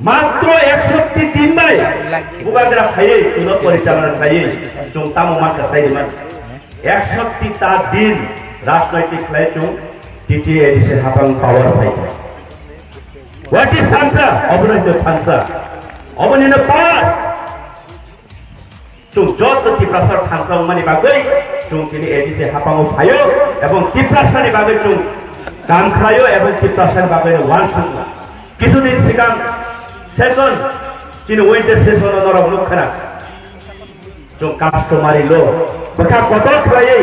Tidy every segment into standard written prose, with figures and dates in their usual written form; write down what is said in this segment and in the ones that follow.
মাত্র 103 বারে বুবাগরা খাইয়ে কোন পরিচালনা খাইয়ে চুং তামো মাকা সাইমান 103টা দিন রাজনৈতিক খাই চুং টিটিএ এডিসে হাপাং পাওয়ার পাই হোয়াট ইজ সানসা অবনন্দ সানসা অবনিন পাওয়ার চুং যত টিপ্রাসার সানসা মানি বাগৈ চুং তিনি এডিসে হাপাং পাইও এবং টিপ্রাসানি বাগৈ চুং কাম খাইও এবং টিপ্রাসানি বাগৈ ওয়ান সুনা কিছুদিন সিগাং সেশন তিনি উইন্টার সেশন নরম লক্ষণা চুং কাস্টমারি লো বকা কত খাইয়ে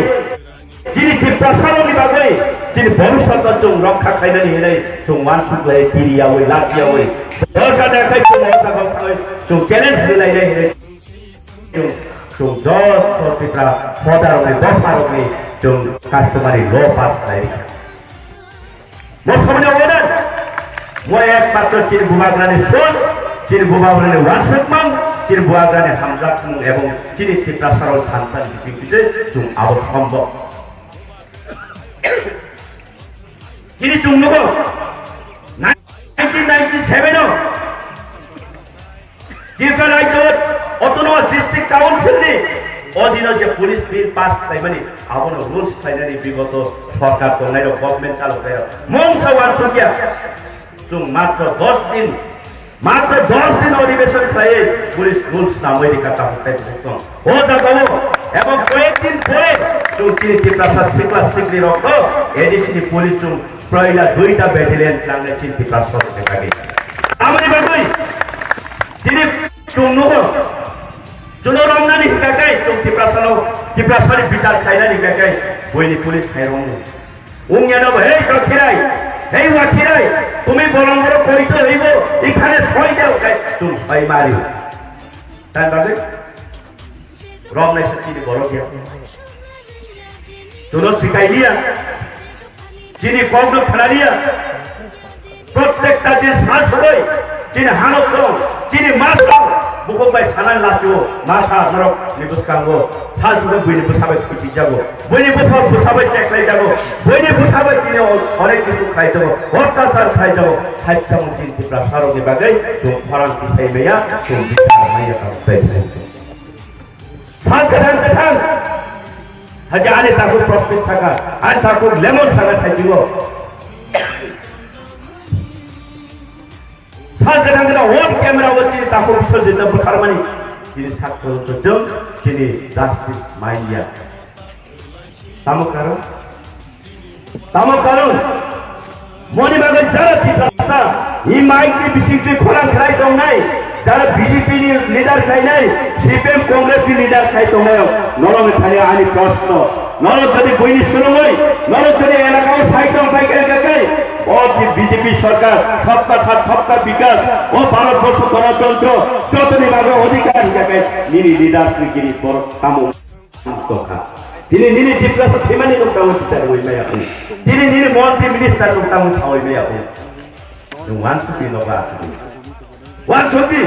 যিনি টিপ্রাসানি বাগৈ যিনি ভবিষ্যৎ চুং রক্ষা খাইনানি হেলে চুং ওয়ান সুলাই তিরিয়া ওই লাকিয়া ওই দরজা দেখাই চুং ওটা খাই চুং চ্যালেঞ্জ দিলাই হেলে চুং যত টিপ্রা সদারনে দফারনে চুং কাস্টমারি লো পাস নাই বর্তমানে ওদের মই একমাত্র চির বুবাগ্রানে সোন চির বুবাগ্রানে ওয়ানসুকমান চির বুবাগ্রানে হামজাকুং এবং চিনি টিপ্রাসারল সানসান বিপিতে চুং আবো সম্ভব যিনি চুং নগো 1997 দীর্ঘ রাজ্য অটোনোমাস ডিস্ট্রিক্ট কাউন্সিল নি অধীন যে পুলিশ বিল পাস থাইমানি আবনো রুলস থাইনানি বিগত সরকার তংনাইর গভর্নমেন্ট চালু করে মংসা ওয়ানসুকিয়া চুং মাত্র 10 দিন অধিবেশন খাইয়ে পুলিশ রুলস নামই কাটা হতে ও জাগাও এবং কয়েকদিন পরে চুং তিনি টিপ্রাসার সিকলা সিকলি রক্ত এডিসি পুলিশ চুং প্রয়লা 2টা ব্যাটালিয়ন প্লানে চিন্তি প্রাসর থাকে আমরি বাগুই তিনি চুং নগো जुनो रंगनानि हिकाकै चुं टिप्रासानि बिचार खाइनानि हिकाकै बयनि पुलिस खाइरं उंयानो हे खिराय हे वाखिराय তুমি বলঙ্গর কইতে হইব এখানে ছয় দাও চুং ছয় মারিও তাই বাদে রংনাই সত্যি বড় গিয়া চুনো শিখাইলিয়া যিনি কগ্ন খেলালিয়া প্রত্যেকটা যে সাথ হই যিনি হানত যিনি মাস বুকুম বাই সানান লাতিও মাসা নরক নিবুসকাঙ্গো সাল সুদে বইনি বুসাবাই স্কুটি যাবো বইনি বুসাবাই চেকলাই যাবো বইনি বুসাবাই কিনে অনেক কিছু খাই যাবো অত্যাচার খাই যাবো সাইচ্ছা মুখী টিপ্রাসারকে বাগাই তো ফরান্তি সেই মেয়া তো বিচার মাইয়া কাউতাই থাক কাঠান হাজে আনে তাকুর প্রস্তুত থাকা আর তাকুর লেমন থাকা থাকিব সাজেনা ওন ক্যামেরা ওতি তাকো বিসর্জিত বুখারমানি তিনি ছাত্র জম তিনি জাস্টিস মাইয়া তামো কারণ মনি বাগে যারা টিপ্রাসা ই মাইকি বিসিটি খোরান খাই দং নাই যারা বিজেপি লিডার খাই নাই সিপিএম কংগ্রেস লিডার খাই দং নাই নরমে খালি আনি প্রশ্ন নরম যদি বইনি শুরু হই নরম যদি এলাকাও সাইটং পাইকে গাকাই ও বিজেপি সরকার সবকা সাথ সবকা বিকাশ ও ভারতবর্ষ গণতন্ত্র যতনি ভাবে অধিকার হিসাবে নিনি লিডার গিরি বড় কাম কথা তিনি নিনি টিপ্রাসা ফেমানি লোক কাম বিচার হই নাই আপনি তিনি নিনি মন্ত্রী মিনিস্টার লোক কাম হই নাই আপনি ওয়ান সুতি লোক আছে ওয়ান সুতি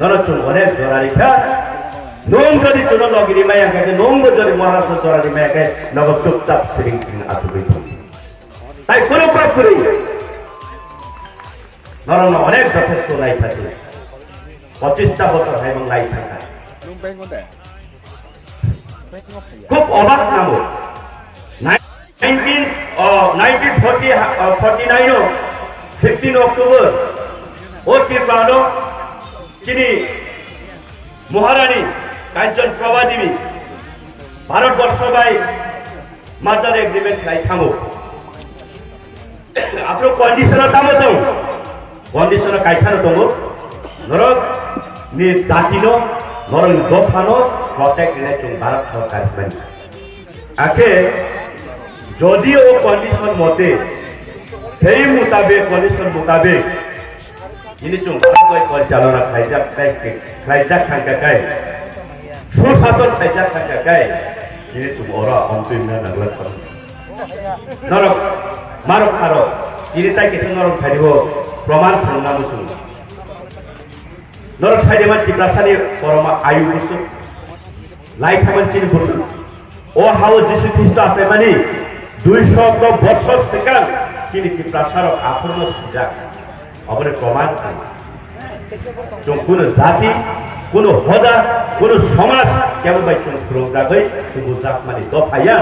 নরচন অনেক জরারিখা নোম যদি চুনো লগিরি মায়া কাকে নোম যদি মহারাষ্ট্র জরারি মায়া কাকে নগদ চুপচাপ সিং আতুবি তাই কোনো পাপ করি নরম অনেক যথেষ্ট লাই থাকে 25টা বছর এবং লাই থাকা খুব অবাক নাম 1949 15 অক্টোবর ও টিপ্রানো তিনি মহারানী কাঞ্চন প্রভাদেবী ভারতবর্ষ বাই মাজার এগ্রিমেন্ট খাই থামো আপনার কন্ডিশন তামো দং কন্ডিশন কাইসানো দङ নরক নি জাতিনো নরং দফানো প্রটেক্ট রিলেশন ভারত সরকার বানি আকে যদিও কন্ডিশন মতে সেই মোতাবেক কন্ডিশন মোতাবেক ইনি চুং ভারত পরিচালনা খাইজা খাঙ্কাকাই সুশাসন খাইজা খাঙ্কাকাই ইনি চুং ওরা অন্তিম নাগলা নরক মারক ini tay কিছু নরম থাইব প্রমাণ থামনামু সুন নরক সাইদেমান টিপ্রাসানি পরমা আয়ু বসু লাই থামান চিন বসু ও হাও যিশু খ্রিস্ট আছে মানে 200 বছর থেকে তিনি টিপ্রাসার আফরণ সুজা অপরে প্রমাণ কোনো জাতি কোনো হদা কোনো সমাজ কেমন ভাই কোনো প্রোগ্রাম হয়ে শুধু জাত মানে দফাইয়া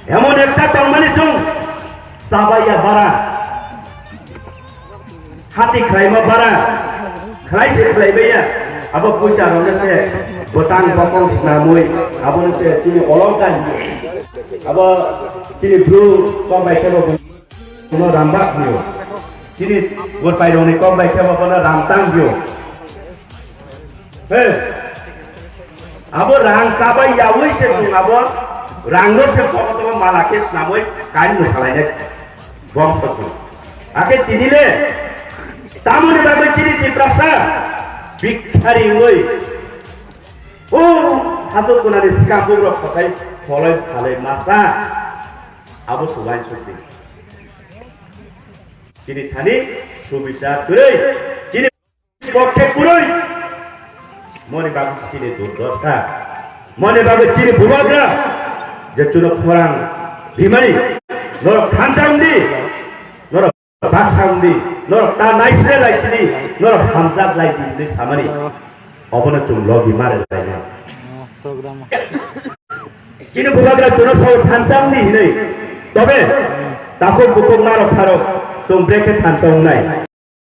এমন একটা মানে চুং সাবাইয়া বাড়া হাতি খাইমা বাড়া খাইছে খাইবাইয়া আবার পয়সা রয়েছে বোতান বকল নামই আবার তিনি অলঙ্কার আবার তিনি ব্লু কম বাইকে কোনো রামবাগ দিও তিনি গোর পাই রনি কম বাইকে কোনো রামতাং দিও হে আবার রাং সাবাই ইয়াওই সে আবার রাঙ্গো সে কত মালাকে নামই কাইন মশালাইনে বংশ আগে তিনিলে তামনে বাবা চিনি তিপ্রাসা বিখারি ওই ও হাতো কোনারে সিকাপুর কথাই ফলয় ভালে মাসা আবু সুবাই সত্যি চিনি থানি সুবিচার করে চিনি পক্ষে কুরই মনে বাবু চিনি দুর্দশা মনে বাবু চিনি ভূভাগরা যে চুলো খরাং বিমারি নর খান্তাউন্দি নর বাকসাউন্দি নর তা নাইসরে লাইছিনি নর হামজাত লাইছিনি সামানি অবনে চুম লগি মারে লাইনা চিনি ভূভাগরা চুলো সব খান্তাউন্দি নেই তবে তাকো বুকুক মারক ফারক তুম ব্রেকে খান্তাউন নাই